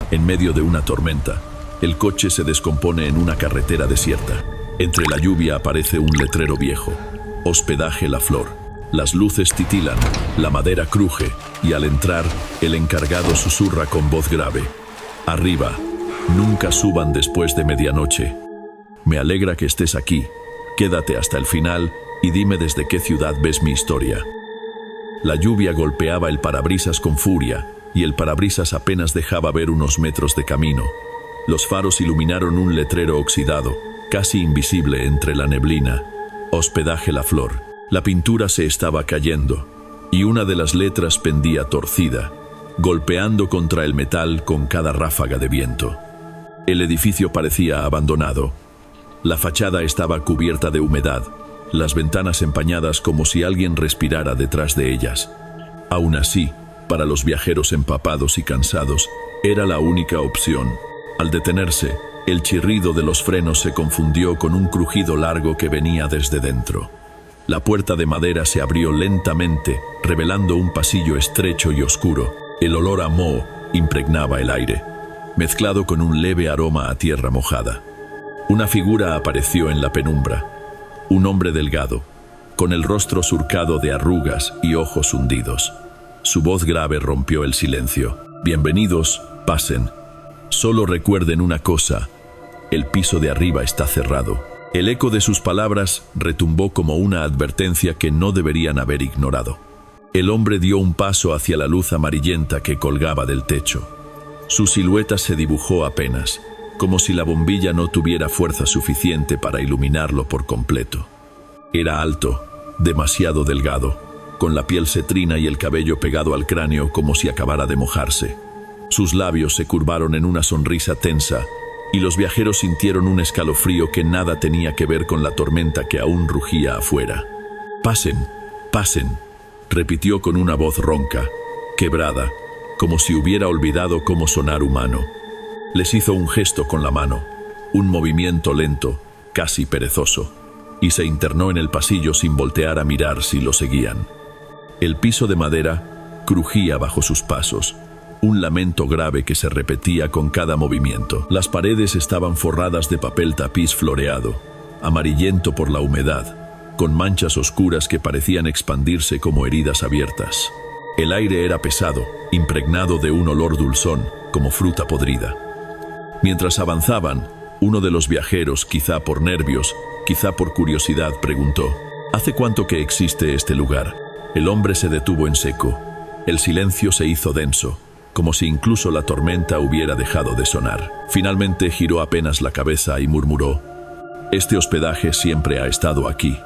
En medio de una tormenta, el coche se descompone en una carretera desierta. Entre la lluvia aparece un letrero viejo. Hospedaje La Flor. Las luces titilan, la madera cruje y al entrar, el encargado susurra con voz grave: arriba, nunca suban después de medianoche. Me alegra que estés aquí. Quédate hasta el final y dime desde qué ciudad ves mi historia. La lluvia golpeaba el parabrisas con furia y el parabrisas apenas dejaba ver unos metros de camino. Los faros iluminaron un letrero oxidado, casi invisible entre la neblina. Hospedaje La Flor. La pintura se estaba cayendo y una de las letras pendía torcida, golpeando contra el metal con cada ráfaga de viento. El edificio parecía abandonado. La fachada estaba cubierta de humedad, las ventanas empañadas como si alguien respirara detrás de ellas. Aún así, para los viajeros empapados y cansados, era la única opción. Al detenerse, el chirrido de los frenos se confundió con un crujido largo que venía desde dentro. La puerta de madera se abrió lentamente, revelando un pasillo estrecho y oscuro. El olor a moho impregnaba el aire, mezclado con un leve aroma a tierra mojada. Una figura apareció en la penumbra. Un hombre delgado, con el rostro surcado de arrugas y ojos hundidos. Su voz grave rompió el silencio. Bienvenidos, pasen. Solo recuerden una cosa: el piso de arriba está cerrado. El eco de sus palabras retumbó como una advertencia que no deberían haber ignorado. El hombre dio un paso hacia la luz amarillenta que colgaba del techo. Su silueta se dibujó apenas, como si la bombilla no tuviera fuerza suficiente para iluminarlo por completo. Era alto, demasiado delgado, con la piel cetrina y el cabello pegado al cráneo como si acabara de mojarse. Sus labios se curvaron en una sonrisa tensa, y los viajeros sintieron un escalofrío que nada tenía que ver con la tormenta que aún rugía afuera. «Pasen, pasen», repitió con una voz ronca, quebrada, como si hubiera olvidado cómo sonar humano. Les hizo un gesto con la mano, un movimiento lento, casi perezoso, y se internó en el pasillo sin voltear a mirar si lo seguían. El piso de madera crujía bajo sus pasos, un lamento grave que se repetía con cada movimiento. Las paredes estaban forradas de papel tapiz floreado, amarillento por la humedad, con manchas oscuras que parecían expandirse como heridas abiertas. El aire era pesado, impregnado de un olor dulzón, como fruta podrida. Mientras avanzaban, uno de los viajeros, quizá por nervios, quizá por curiosidad, preguntó: ¿hace cuánto que existe este lugar? El hombre se detuvo en seco. El silencio se hizo denso, como si incluso la tormenta hubiera dejado de sonar. Finalmente giró apenas la cabeza y murmuró: «Este hospedaje siempre ha estado aquí.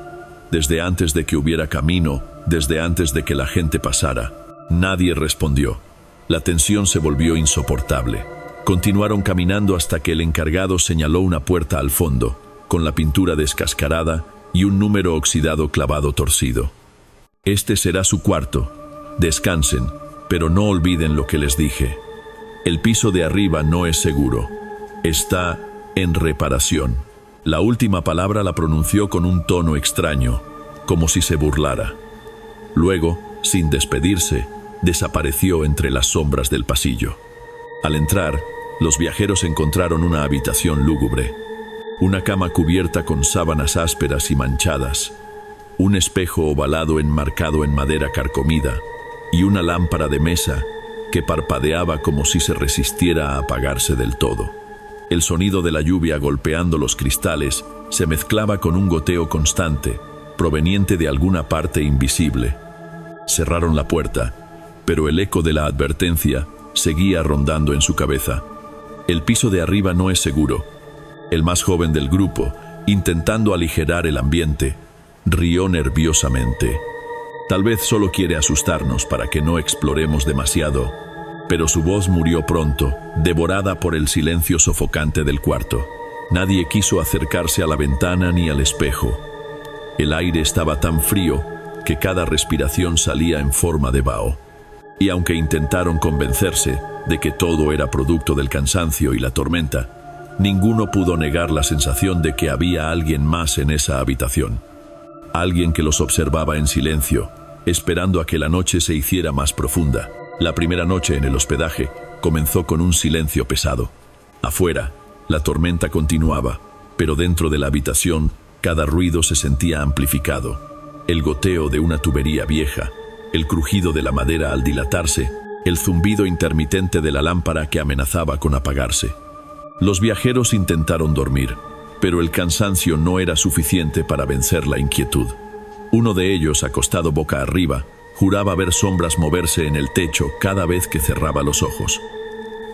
Desde antes de que hubiera camino, desde antes de que la gente pasara». Nadie respondió. La tensión se volvió insoportable. Continuaron caminando hasta que el encargado señaló una puerta al fondo, con la pintura descascarada y un número oxidado clavado torcido. «Este será su cuarto. Descansen, pero no olviden lo que les dije. El piso de arriba no es seguro. Está en reparación». La última palabra la pronunció con un tono extraño, como si se burlara. Luego, sin despedirse, desapareció entre las sombras del pasillo. Al entrar, los viajeros encontraron una habitación lúgubre. Una cama cubierta con sábanas ásperas y manchadas, un espejo ovalado enmarcado en madera carcomida y una lámpara de mesa que parpadeaba como si se resistiera a apagarse del todo. El sonido de la lluvia golpeando los cristales se mezclaba con un goteo constante, proveniente de alguna parte invisible. Cerraron la puerta, pero el eco de la advertencia seguía rondando en su cabeza. El piso de arriba no es seguro. El más joven del grupo, intentando aligerar el ambiente, rió nerviosamente. Tal vez solo quiere asustarnos para que no exploremos demasiado, pero su voz murió pronto, devorada por el silencio sofocante del cuarto. Nadie quiso acercarse a la ventana ni al espejo. El aire estaba tan frío que cada respiración salía en forma de vaho. Y aunque intentaron convencerse de que todo era producto del cansancio y la tormenta, ninguno pudo negar la sensación de que había alguien más en esa habitación. Alguien que los observaba en silencio, esperando a que la noche se hiciera más profunda. La primera noche en el hospedaje comenzó con un silencio pesado. Afuera, la tormenta continuaba, pero dentro de la habitación, cada ruido se sentía amplificado. El goteo de una tubería vieja, el crujido de la madera al dilatarse, el zumbido intermitente de la lámpara que amenazaba con apagarse. Los viajeros intentaron dormir, pero el cansancio no era suficiente para vencer la inquietud. Uno de ellos, acostado boca arriba, juraba ver sombras moverse en el techo cada vez que cerraba los ojos.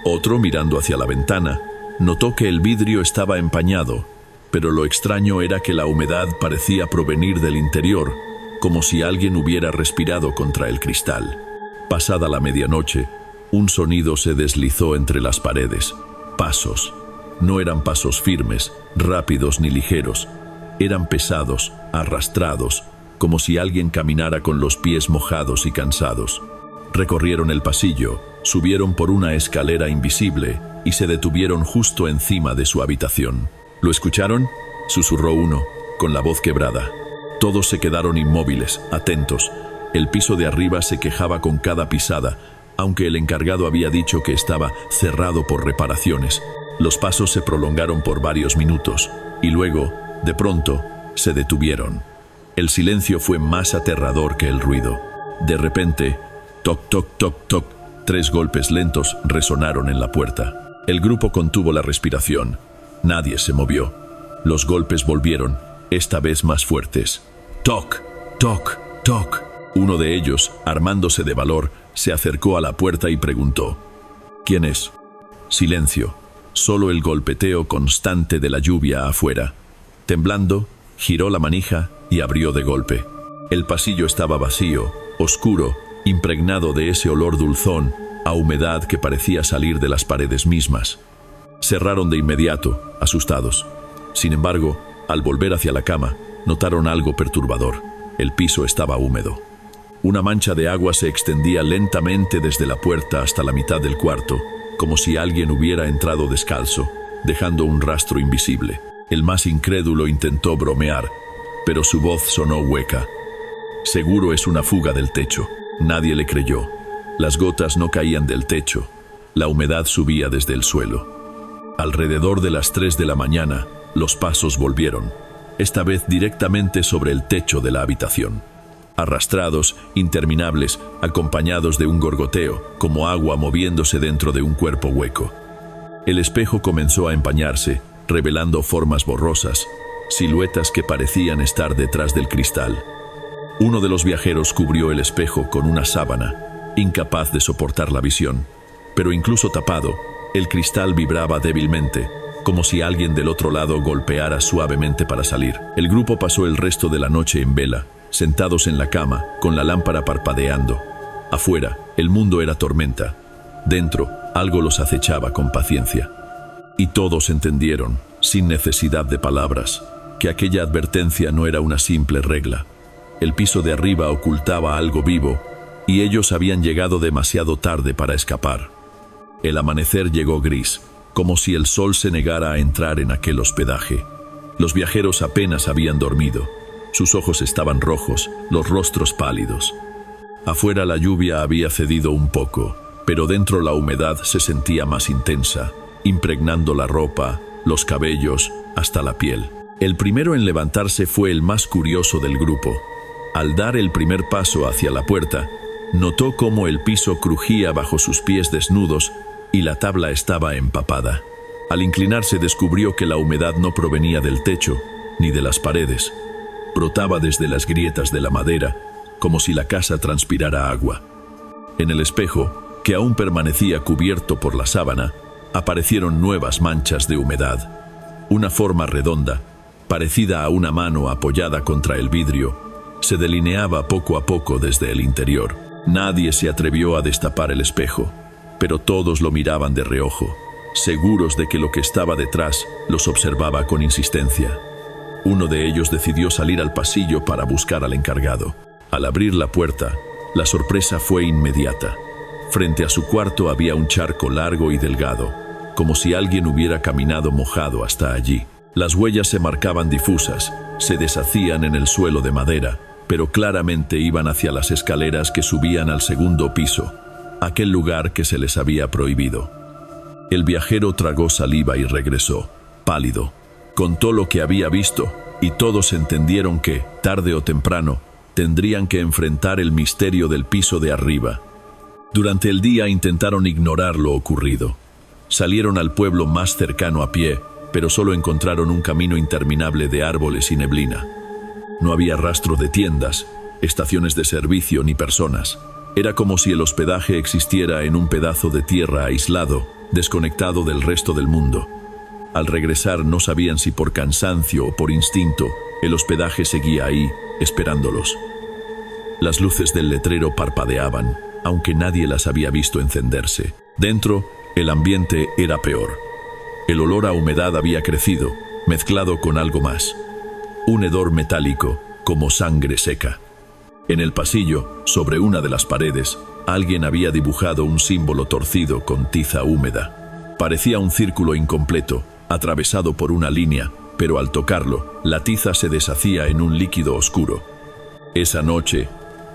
Otro, mirando hacia la ventana, notó que el vidrio estaba empañado, pero lo extraño era que la humedad parecía provenir del interior, como si alguien hubiera respirado contra el cristal. Pasada la medianoche, un sonido se deslizó entre las paredes. Pasos. No eran pasos firmes, rápidos ni ligeros. Eran pesados, arrastrados, como si alguien caminara con los pies mojados y cansados. Recorrieron el pasillo, subieron por una escalera invisible y se detuvieron justo encima de su habitación. ¿Lo escucharon?, susurró uno, con la voz quebrada. Todos se quedaron inmóviles, atentos. El piso de arriba se quejaba con cada pisada, aunque el encargado había dicho que estaba cerrado por reparaciones. Los pasos se prolongaron por varios minutos, y luego, de pronto, se detuvieron. El silencio fue más aterrador que el ruido. De repente, toc, toc, toc, toc, 3 golpes lentos resonaron en la puerta. El grupo contuvo la respiración. Nadie se movió. Los golpes volvieron, esta vez más fuertes. Toc, toc, toc. Uno de ellos, armándose de valor, se acercó a la puerta y preguntó: ¿Quién es? Silencio. Solo el golpeteo constante de la lluvia afuera. Temblando, giró la manija y abrió de golpe. El pasillo estaba vacío, oscuro, impregnado de ese olor dulzón, a humedad que parecía salir de las paredes mismas. Cerraron de inmediato, asustados. Sin embargo, al volver hacia la cama, notaron algo perturbador. El piso estaba húmedo. Una mancha de agua se extendía lentamente desde la puerta hasta la mitad del cuarto, como si alguien hubiera entrado descalzo, dejando un rastro invisible. El más incrédulo intentó bromear, pero su voz sonó hueca. Seguro es una fuga del techo. Nadie le creyó. Las gotas no caían del techo. La humedad subía desde el suelo. Alrededor de las 3 de la mañana, los pasos volvieron, esta vez directamente sobre el techo de la habitación. Arrastrados, interminables, acompañados de un gorgoteo, como agua moviéndose dentro de un cuerpo hueco. El espejo comenzó a empañarse, revelando formas borrosas, siluetas que parecían estar detrás del cristal. Uno de los viajeros cubrió el espejo con una sábana, incapaz de soportar la visión, pero incluso tapado, el cristal vibraba débilmente, como si alguien del otro lado golpeara suavemente para salir. El grupo pasó el resto de la noche en vela, sentados en la cama, con la lámpara parpadeando. Afuera, el mundo era tormenta. Dentro, algo los acechaba con paciencia. Y todos entendieron, sin necesidad de palabras, que aquella advertencia no era una simple regla. El piso de arriba ocultaba algo vivo, y ellos habían llegado demasiado tarde para escapar. El amanecer llegó gris, como si el sol se negara a entrar en aquel hospedaje. Los viajeros apenas habían dormido. Sus ojos estaban rojos, los rostros pálidos. Afuera la lluvia había cedido un poco, pero dentro la humedad se sentía más intensa, impregnando la ropa, los cabellos, hasta la piel. El primero en levantarse fue el más curioso del grupo. Al dar el primer paso hacia la puerta, notó cómo el piso crujía bajo sus pies desnudos y la tabla estaba empapada. Al inclinarse descubrió que la humedad no provenía del techo ni de las paredes. Brotaba desde las grietas de la madera, como si la casa transpirara agua. En el espejo, que aún permanecía cubierto por la sábana, aparecieron nuevas manchas de humedad. Una forma redonda, parecida a una mano apoyada contra el vidrio, se delineaba poco a poco desde el interior. Nadie se atrevió a destapar el espejo, pero todos lo miraban de reojo, seguros de que lo que estaba detrás los observaba con insistencia. Uno de ellos decidió salir al pasillo para buscar al encargado. Al abrir la puerta, la sorpresa fue inmediata. Frente a su cuarto había un charco largo y delgado, como si alguien hubiera caminado mojado hasta allí. Las huellas se marcaban difusas, se deshacían en el suelo de madera, pero claramente iban hacia las escaleras que subían al segundo piso. aquel lugar que se les había prohibido. El viajero tragó saliva y regresó, pálido. Contó lo que había visto, y todos entendieron que, tarde o temprano, tendrían que enfrentar el misterio del piso de arriba. Durante el día intentaron ignorar lo ocurrido. Salieron al pueblo más cercano a pie, pero solo encontraron un camino interminable de árboles y neblina. No había rastro de tiendas, estaciones de servicio ni personas. Era como si el hospedaje existiera en un pedazo de tierra aislado, desconectado del resto del mundo. Al regresar no sabían si por cansancio o por instinto, el hospedaje seguía ahí, esperándolos. Las luces del letrero parpadeaban, aunque nadie las había visto encenderse. Dentro, el ambiente era peor. El olor a humedad había crecido, mezclado con algo más. Un hedor metálico, como sangre seca. En el pasillo, sobre una de las paredes, alguien había dibujado un símbolo torcido con tiza húmeda. Parecía un círculo incompleto, atravesado por una línea, pero al tocarlo, la tiza se deshacía en un líquido oscuro. Esa noche,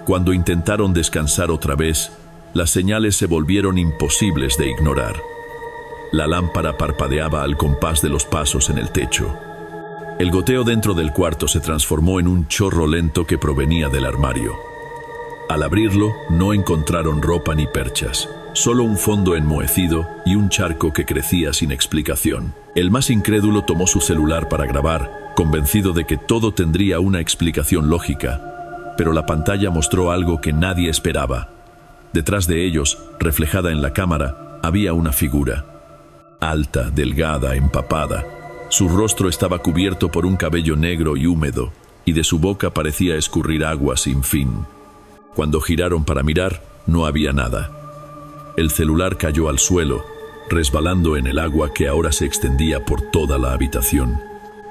cuando intentaron descansar otra vez, las señales se volvieron imposibles de ignorar. La lámpara parpadeaba al compás de los pasos en el techo. El goteo dentro del cuarto se transformó en un chorro lento que provenía del armario. Al abrirlo, no encontraron ropa ni perchas, solo un fondo enmohecido y un charco que crecía sin explicación. El más incrédulo tomó su celular para grabar, convencido de que todo tendría una explicación lógica, pero la pantalla mostró algo que nadie esperaba. Detrás de ellos, reflejada en la cámara, había una figura. Alta, delgada, empapada. Su rostro estaba cubierto por un cabello negro y húmedo, y de su boca parecía escurrir agua sin fin. Cuando giraron para mirar, no había nada. El celular cayó al suelo, resbalando en el agua que ahora se extendía por toda la habitación.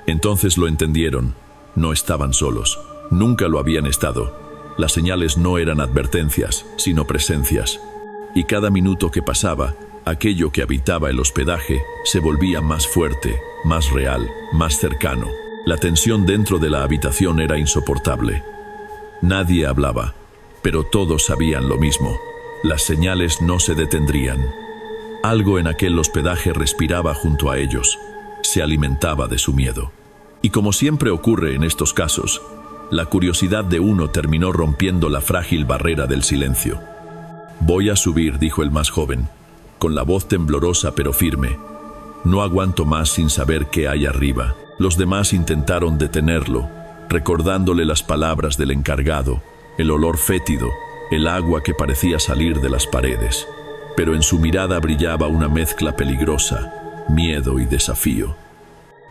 Entonces lo entendieron. No estaban solos. Nunca lo habían estado. Las señales no eran advertencias, sino presencias. Y cada minuto que pasaba, aquello que habitaba el hospedaje se volvía más fuerte, más real, más cercano. La tensión dentro de la habitación era insoportable. Nadie hablaba, pero todos sabían lo mismo. Las señales no se detendrían. Algo en aquel hospedaje respiraba junto a ellos. Se alimentaba de su miedo. Y como siempre ocurre en estos casos, la curiosidad de uno terminó rompiendo la frágil barrera del silencio. «Voy a subir», dijo el más joven, con la voz temblorosa pero firme. «No aguanto más sin saber qué hay arriba». Los demás intentaron detenerlo, recordándole las palabras del encargado, el olor fétido, el agua que parecía salir de las paredes. Pero en su mirada brillaba una mezcla peligrosa, miedo y desafío.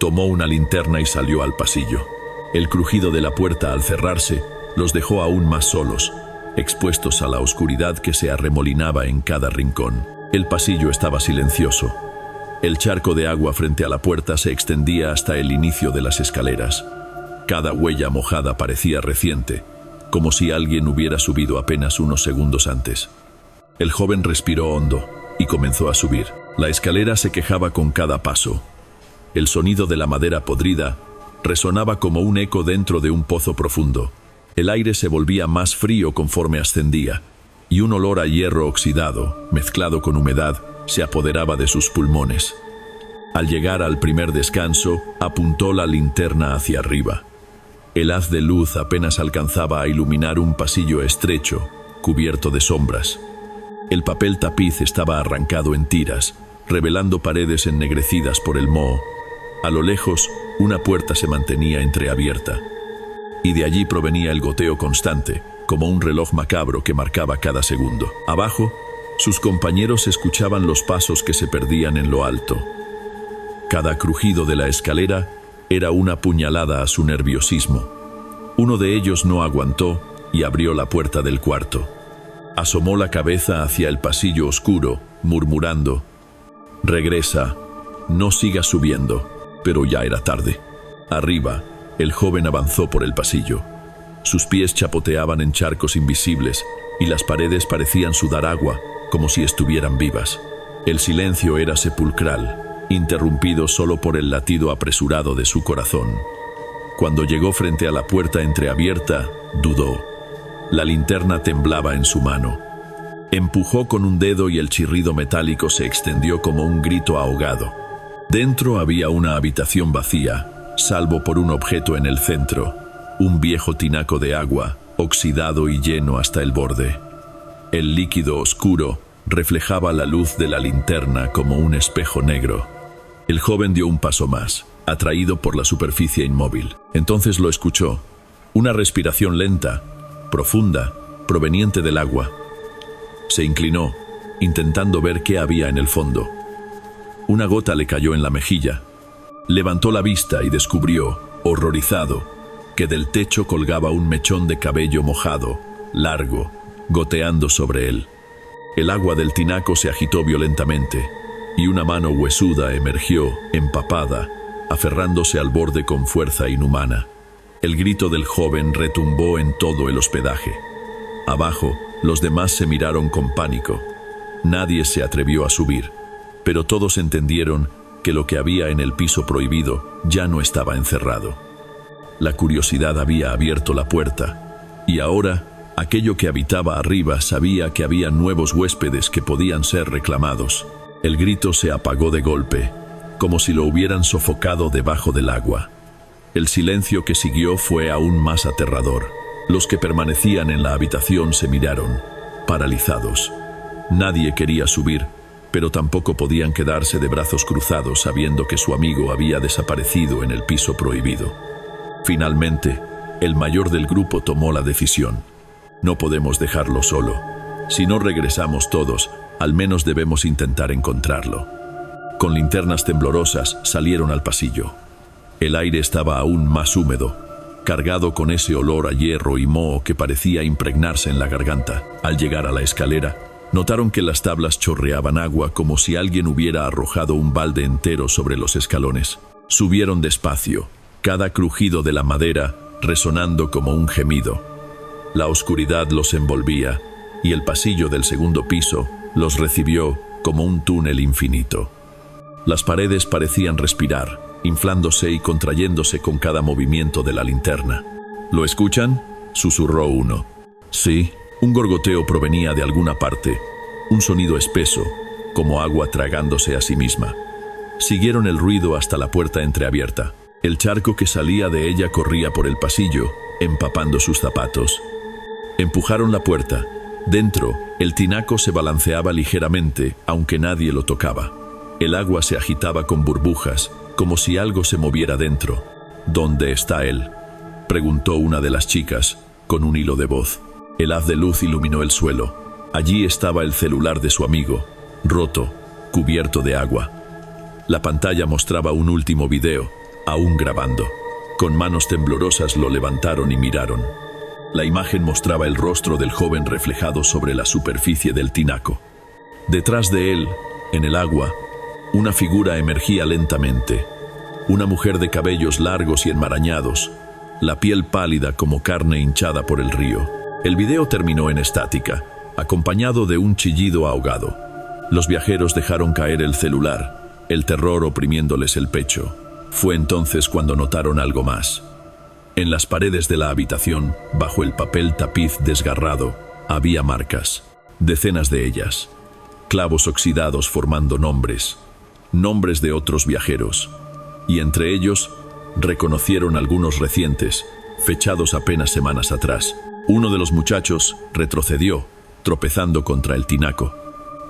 Tomó una linterna y salió al pasillo. El crujido de la puerta al cerrarse los dejó aún más solos, expuestos a la oscuridad que se arremolinaba en cada rincón. El pasillo estaba silencioso. El charco de agua frente a la puerta se extendía hasta el inicio de las escaleras. Cada huella mojada parecía reciente, como si alguien hubiera subido apenas unos segundos antes. El joven respiró hondo y comenzó a subir. La escalera se quejaba con cada paso. El sonido de la madera podrida resonaba como un eco dentro de un pozo profundo. El aire se volvía más frío conforme ascendía, y un olor a hierro oxidado, mezclado con humedad, se apoderaba de sus pulmones. Al llegar al primer descanso, apuntó la linterna hacia arriba. El haz de luz apenas alcanzaba a iluminar un pasillo estrecho, cubierto de sombras. El papel tapiz estaba arrancado en tiras, revelando paredes ennegrecidas por el moho. A lo lejos, una puerta se mantenía entreabierta, y de allí provenía el goteo constante, como un reloj macabro que marcaba cada segundo. Abajo, sus compañeros escuchaban los pasos que se perdían en lo alto. Cada crujido de la escalera era una puñalada a su nerviosismo. Uno de ellos no aguantó y abrió la puerta del cuarto. Asomó la cabeza hacia el pasillo oscuro, murmurando: «Regresa, no sigas subiendo». Pero ya era tarde. Arriba, el joven avanzó por el pasillo. Sus pies chapoteaban en charcos invisibles y las paredes parecían sudar agua, como si estuvieran vivas. El silencio era sepulcral, interrumpido solo por el latido apresurado de su corazón. Cuando llegó frente a la puerta entreabierta, dudó. La linterna temblaba en su mano. Empujó con un dedo y el chirrido metálico se extendió como un grito ahogado. Dentro había una habitación vacía, salvo por un objeto en el centro, un viejo tinaco de agua, oxidado y lleno hasta el borde. El líquido oscuro reflejaba la luz de la linterna como un espejo negro. El joven dio un paso más, atraído por la superficie inmóvil. Entonces lo escuchó. Una respiración lenta, profunda, proveniente del agua. Se inclinó, intentando ver qué había en el fondo. Una gota le cayó en la mejilla. Levantó la vista y descubrió, horrorizado, que del techo colgaba un mechón de cabello mojado, largo, goteando sobre él. El agua del tinaco se agitó violentamente, y una mano huesuda emergió, empapada, aferrándose al borde con fuerza inhumana. El grito del joven retumbó en todo el hospedaje. Abajo, los demás se miraron con pánico. Nadie se atrevió a subir, pero todos entendieron que lo que había en el piso prohibido ya no estaba encerrado. La curiosidad había abierto la puerta, y ahora aquello que habitaba arriba sabía que había nuevos huéspedes que podían ser reclamados. El grito se apagó de golpe, como si lo hubieran sofocado debajo del agua. El silencio que siguió fue aún más aterrador. Los que permanecían en la habitación se miraron, paralizados. Nadie quería subir, pero tampoco podían quedarse de brazos cruzados sabiendo que su amigo había desaparecido en el piso prohibido. Finalmente, el mayor del grupo tomó la decisión. No podemos dejarlo solo. Si no regresamos todos, al menos debemos intentar encontrarlo. Con linternas temblorosas salieron al pasillo. El aire estaba aún más húmedo, cargado con ese olor a hierro y moho que parecía impregnarse en la garganta. Al llegar a la escalera, notaron que las tablas chorreaban agua como si alguien hubiera arrojado un balde entero sobre los escalones. Subieron despacio, cada crujido de la madera resonando como un gemido. La oscuridad los envolvía, y el pasillo del segundo piso los recibió como un túnel infinito. Las paredes parecían respirar, inflándose y contrayéndose con cada movimiento de la linterna. ¿Lo escuchan?, susurró uno. Sí, un gorgoteo provenía de alguna parte, un sonido espeso, como agua tragándose a sí misma. Siguieron el ruido hasta la puerta entreabierta. El charco que salía de ella corría por el pasillo, empapando sus zapatos. Empujaron la puerta. Dentro, el tinaco se balanceaba ligeramente, aunque nadie lo tocaba. El agua se agitaba con burbujas, como si algo se moviera dentro. ¿Dónde está él?, preguntó una de las chicas, con un hilo de voz. El haz de luz iluminó el suelo. Allí estaba el celular de su amigo, roto, cubierto de agua. La pantalla mostraba un último video, aún grabando. Con manos temblorosas lo levantaron y miraron. La imagen mostraba el rostro del joven reflejado sobre la superficie del tinaco. Detrás de él, en el agua, una figura emergía lentamente. Una mujer de cabellos largos y enmarañados, la piel pálida como carne hinchada por el río. El video terminó en estática, acompañado de un chillido ahogado. Los viajeros dejaron caer el celular, el terror oprimiéndoles el pecho. Fue entonces cuando notaron algo más. En las paredes de la habitación, bajo el papel tapiz desgarrado, había marcas, decenas de ellas. Clavos oxidados formando nombres de otros viajeros. Y entre ellos, reconocieron algunos recientes, fechados apenas semanas atrás. Uno de los muchachos retrocedió, tropezando contra el tinaco.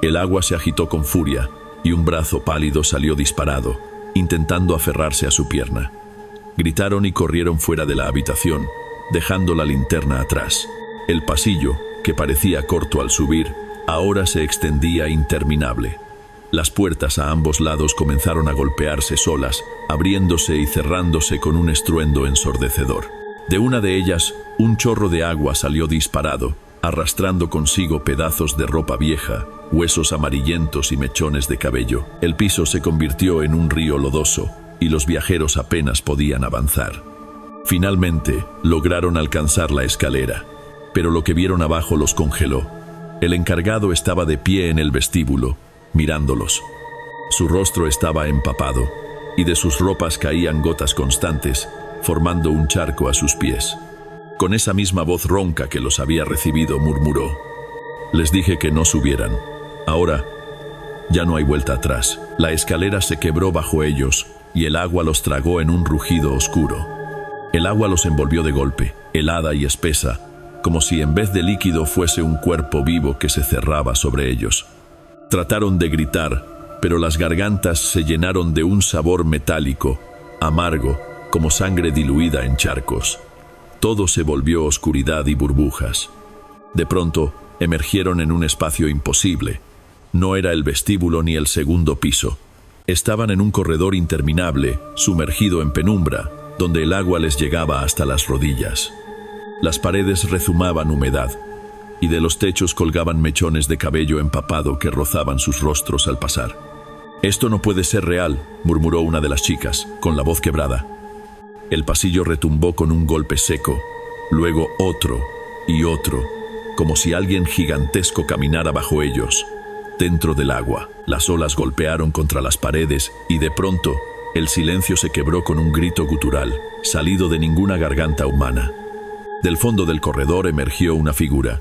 El agua se agitó con furia, y un brazo pálido salió disparado, intentando aferrarse a su pierna. Gritaron y corrieron fuera de la habitación, dejando la linterna atrás. El pasillo, que parecía corto al subir, ahora se extendía interminable. Las puertas a ambos lados comenzaron a golpearse solas, abriéndose y cerrándose con un estruendo ensordecedor. De una de ellas, un chorro de agua salió disparado, arrastrando consigo pedazos de ropa vieja, huesos amarillentos y mechones de cabello. El piso se convirtió en un río lodoso, y los viajeros apenas podían avanzar. Finalmente, lograron alcanzar la escalera, pero lo que vieron abajo los congeló. El encargado estaba de pie en el vestíbulo, mirándolos. Su rostro estaba empapado, y de sus ropas caían gotas constantes, formando un charco a sus pies. Con esa misma voz ronca que los había recibido, murmuró: Les dije que no subieran. Ahora ya no hay vuelta atrás. La escalera se quebró bajo ellos y el agua los tragó en un rugido oscuro. El agua los envolvió de golpe, helada y espesa, como si en vez de líquido fuese un cuerpo vivo que se cerraba sobre ellos. Trataron de gritar, pero las gargantas se llenaron de un sabor metálico, amargo, como sangre diluida en charcos. Todo se volvió oscuridad y burbujas. De pronto, emergieron en un espacio imposible. No era el vestíbulo ni el segundo piso. Estaban en un corredor interminable, sumergido en penumbra, donde el agua les llegaba hasta las rodillas. Las paredes rezumaban humedad, y de los techos colgaban mechones de cabello empapado que rozaban sus rostros al pasar. «Esto no puede ser real», murmuró una de las chicas, con la voz quebrada. El pasillo retumbó con un golpe seco, luego otro y otro, como si alguien gigantesco caminara bajo ellos. Dentro del agua, las olas golpearon contra las paredes y de pronto, el silencio se quebró con un grito gutural, salido de ninguna garganta humana. Del fondo del corredor emergió una figura.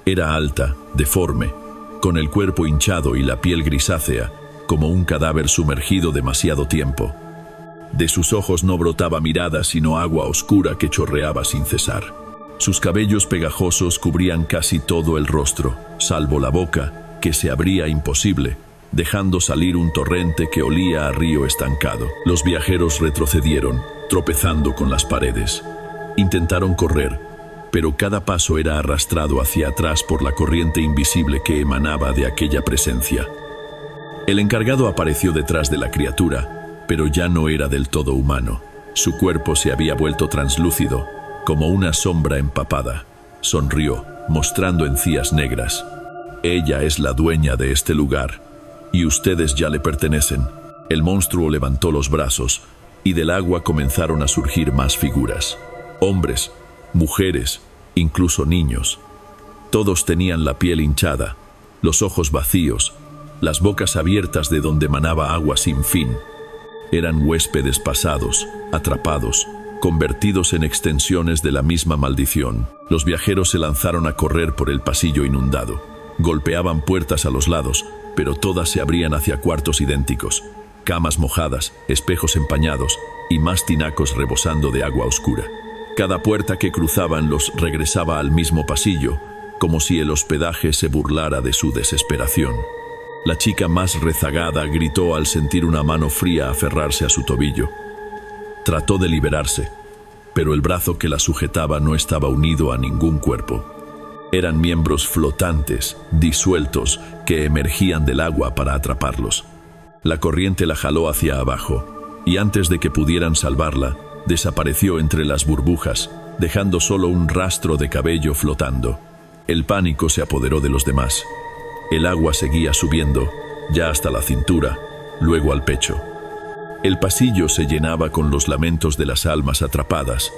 Era alta, deforme, con el cuerpo hinchado y la piel grisácea, como un cadáver sumergido demasiado tiempo. De sus ojos no brotaba mirada, sino agua oscura que chorreaba sin cesar. Sus cabellos pegajosos cubrían casi todo el rostro, salvo la boca, que se abría imposible, dejando salir un torrente que olía a río estancado. Los viajeros retrocedieron, tropezando con las paredes. Intentaron correr, pero cada paso era arrastrado hacia atrás por la corriente invisible que emanaba de aquella presencia. El encargado apareció detrás de la criatura, pero ya no era del todo humano. Su cuerpo se había vuelto translúcido, como una sombra empapada. Sonrió, mostrando encías negras. «Ella es la dueña de este lugar, y ustedes ya le pertenecen». El monstruo levantó los brazos, y del agua comenzaron a surgir más figuras. Hombres, mujeres, incluso niños. Todos tenían la piel hinchada, los ojos vacíos, las bocas abiertas de donde manaba agua sin fin. Eran huéspedes pasados, atrapados, convertidos en extensiones de la misma maldición. Los viajeros se lanzaron a correr por el pasillo inundado. Golpeaban puertas a los lados, pero todas se abrían hacia cuartos idénticos. Camas mojadas, espejos empañados y más tinacos rebosando de agua oscura. Cada puerta que cruzaban los regresaba al mismo pasillo, como si el hospedaje se burlara de su desesperación. La chica más rezagada gritó al sentir una mano fría aferrarse a su tobillo. Trató de liberarse, pero el brazo que la sujetaba no estaba unido a ningún cuerpo. Eran miembros flotantes, disueltos, que emergían del agua para atraparlos. La corriente la jaló hacia abajo, y antes de que pudieran salvarla, desapareció entre las burbujas, dejando solo un rastro de cabello flotando. El pánico se apoderó de los demás. El agua seguía subiendo, ya hasta la cintura, luego al pecho. El pasillo se llenaba con los lamentos de las almas atrapadas,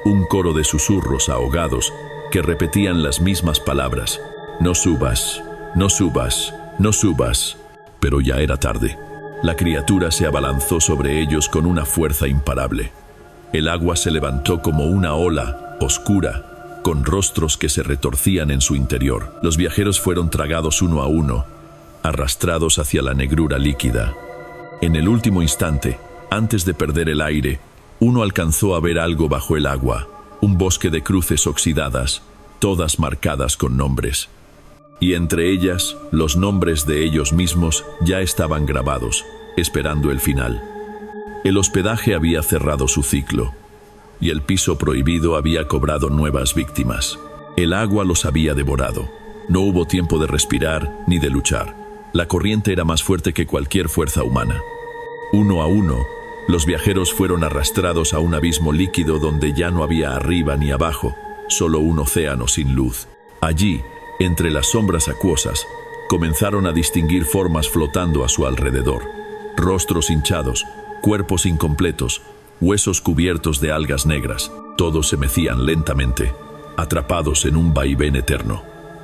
un coro de susurros ahogados que repetían las mismas palabras: «No subas, no subas, no subas». Pero ya era tarde. La criatura se abalanzó sobre ellos con una fuerza imparable. El agua se levantó como una ola, oscura, con rostros que se retorcían en su interior. Los viajeros fueron tragados uno a uno, arrastrados hacia la negrura líquida. En el último instante, antes de perder el aire, uno alcanzó a ver algo bajo el agua, un bosque de cruces oxidadas, todas marcadas con nombres. Y entre ellas, los nombres de ellos mismos ya estaban grabados, esperando el final. El hospedaje había cerrado su ciclo, y el piso prohibido había cobrado nuevas víctimas. El agua los había devorado. No hubo tiempo de respirar ni de luchar. La corriente era más fuerte que cualquier fuerza humana. Uno a uno, los viajeros fueron arrastrados a un abismo líquido donde ya no había arriba ni abajo, solo un océano sin luz. Allí, entre las sombras acuosas, comenzaron a distinguir formas flotando a su alrededor. Rostros hinchados, cuerpos incompletos, huesos cubiertos de algas negras. Todos se mecían lentamente, atrapados en un vaivén eterno.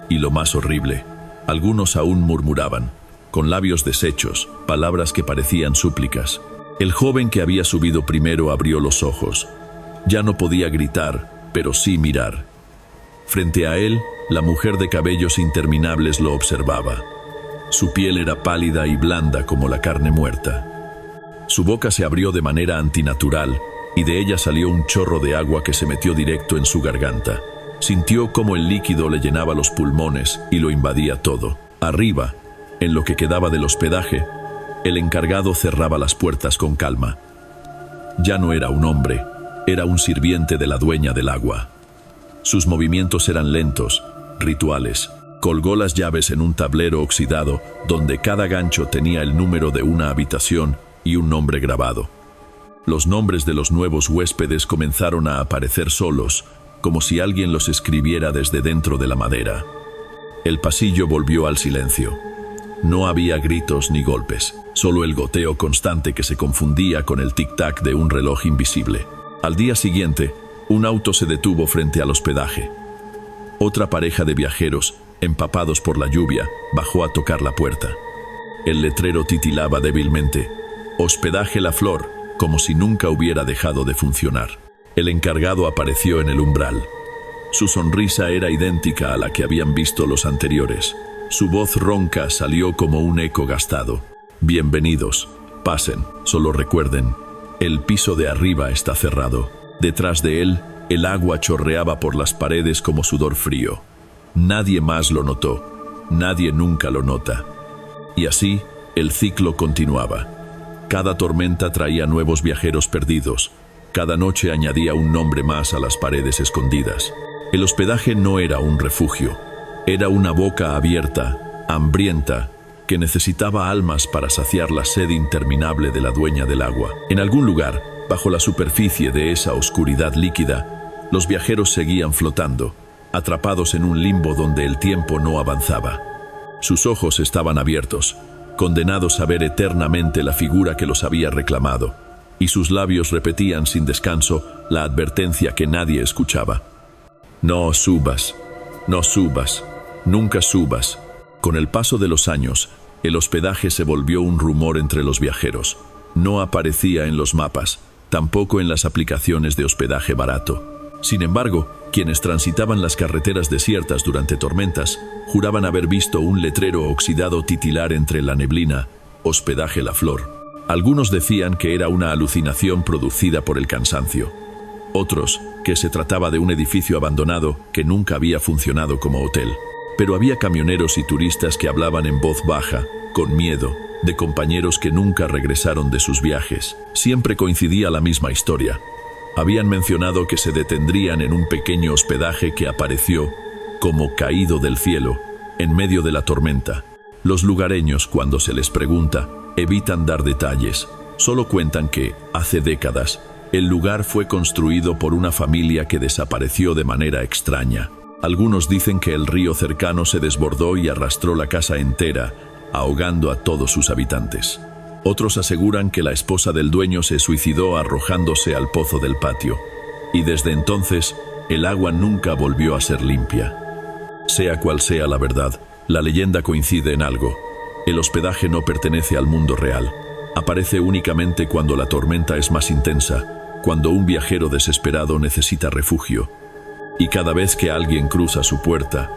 Y lo más horrible, algunos aún murmuraban, con labios deshechos, palabras que parecían súplicas. El joven que había subido primero abrió los ojos. Ya no podía gritar, pero sí mirar. Frente a él, La mujer de cabellos interminables lo observaba. Su piel era pálida y blanda como la carne muerta. Su boca se abrió de manera antinatural y de ella salió un chorro de agua que se metió directo en su garganta. Sintió cómo el líquido le llenaba los pulmones y lo invadía todo. Arriba, en lo que quedaba del hospedaje, el encargado cerraba las puertas con calma. Ya no era un hombre, era un sirviente de la dueña del agua. Sus movimientos eran lentos, rituales. Colgó las llaves en un tablero oxidado donde cada gancho tenía el número de una habitación y un nombre grabado. Los nombres de los nuevos huéspedes comenzaron a aparecer solos, como si alguien los escribiera desde dentro de la madera. El pasillo volvió al silencio. No había gritos ni golpes, solo el goteo constante que se confundía con el tic-tac de un reloj invisible. Al día siguiente, un auto se detuvo frente al hospedaje. Otra pareja de viajeros, empapados por la lluvia, bajó a tocar la puerta. El letrero titilaba débilmente: «Hospedaje La Flor», como si nunca hubiera dejado de funcionar. El encargado apareció en el umbral. Su sonrisa era idéntica a la que habían visto los anteriores. Su voz ronca salió como un eco gastado. «Bienvenidos, pasen, solo recuerden, el piso de arriba está cerrado». Detrás de él, el agua chorreaba por las paredes como sudor frío. Nadie más lo notó, nadie nunca lo nota. Y así, el ciclo continuaba. Cada tormenta traía nuevos viajeros perdidos. Cada noche añadía un nombre más a las paredes escondidas. El hospedaje no era un refugio. Era una boca abierta, hambrienta, que necesitaba almas para saciar la sed interminable de la dueña del agua. En algún lugar, bajo la superficie de esa oscuridad líquida, los viajeros seguían flotando, atrapados en un limbo donde el tiempo no avanzaba. Sus ojos estaban abiertos, condenados a ver eternamente la figura que los había reclamado, y sus labios repetían sin descanso la advertencia que nadie escuchaba. «No subas, no subas, nunca subas». Con el paso de los años, el hospedaje se volvió un rumor entre los viajeros. No aparecía en los mapas, tampoco en las aplicaciones de hospedaje barato. Sin embargo, quienes transitaban las carreteras desiertas durante tormentas juraban haber visto un letrero oxidado titilar entre la neblina: «Hospedaje La Flor». Algunos decían que era una alucinación producida por el cansancio. Otros, que se trataba de un edificio abandonado que nunca había funcionado como hotel. Pero había camioneros y turistas que hablaban en voz baja, con miedo, de compañeros que nunca regresaron de sus viajes. Siempre coincidía la misma historia. Habían mencionado que se detendrían en un pequeño hospedaje que apareció, como caído del cielo, en medio de la tormenta. Los lugareños, cuando se les pregunta, evitan dar detalles. Solo cuentan que, hace décadas, el lugar fue construido por una familia que desapareció de manera extraña. Algunos dicen que el río cercano se desbordó y arrastró la casa entera, ahogando a todos sus habitantes. Otros aseguran que la esposa del dueño se suicidó arrojándose al pozo del patio, y desde entonces el agua nunca volvió a ser limpia. Sea cual sea la verdad, la leyenda coincide en algo: el hospedaje no pertenece al mundo real. Aparece únicamente cuando la tormenta es más intensa, cuando un viajero desesperado necesita refugio. Y cada vez que alguien cruza su puerta,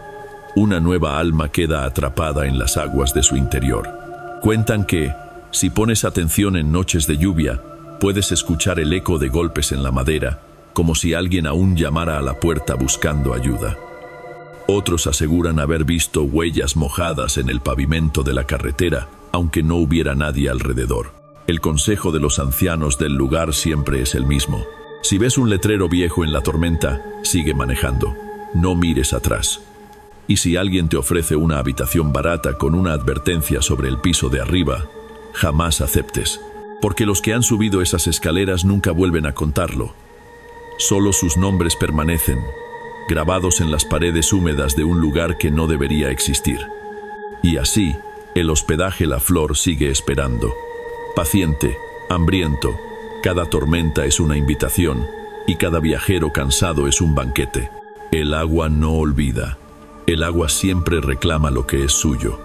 una nueva alma queda atrapada en las aguas de su interior. Cuentan que, si pones atención en noches de lluvia, puedes escuchar el eco de golpes en la madera, como si alguien aún llamara a la puerta buscando ayuda. Otros aseguran haber visto huellas mojadas en el pavimento de la carretera, aunque no hubiera nadie alrededor. El consejo de los ancianos del lugar siempre es el mismo: si ves un letrero viejo en la tormenta, sigue manejando. No mires atrás. Y si alguien te ofrece una habitación barata con una advertencia sobre el piso de arriba, jamás aceptes, porque los que han subido esas escaleras nunca vuelven a contarlo. Solo sus nombres permanecen, grabados en las paredes húmedas de un lugar que no debería existir. Y así, el hospedaje La Flor sigue esperando. Paciente, hambriento, cada tormenta es una invitación, y cada viajero cansado es un banquete. El agua no olvida. El agua siempre reclama lo que es suyo.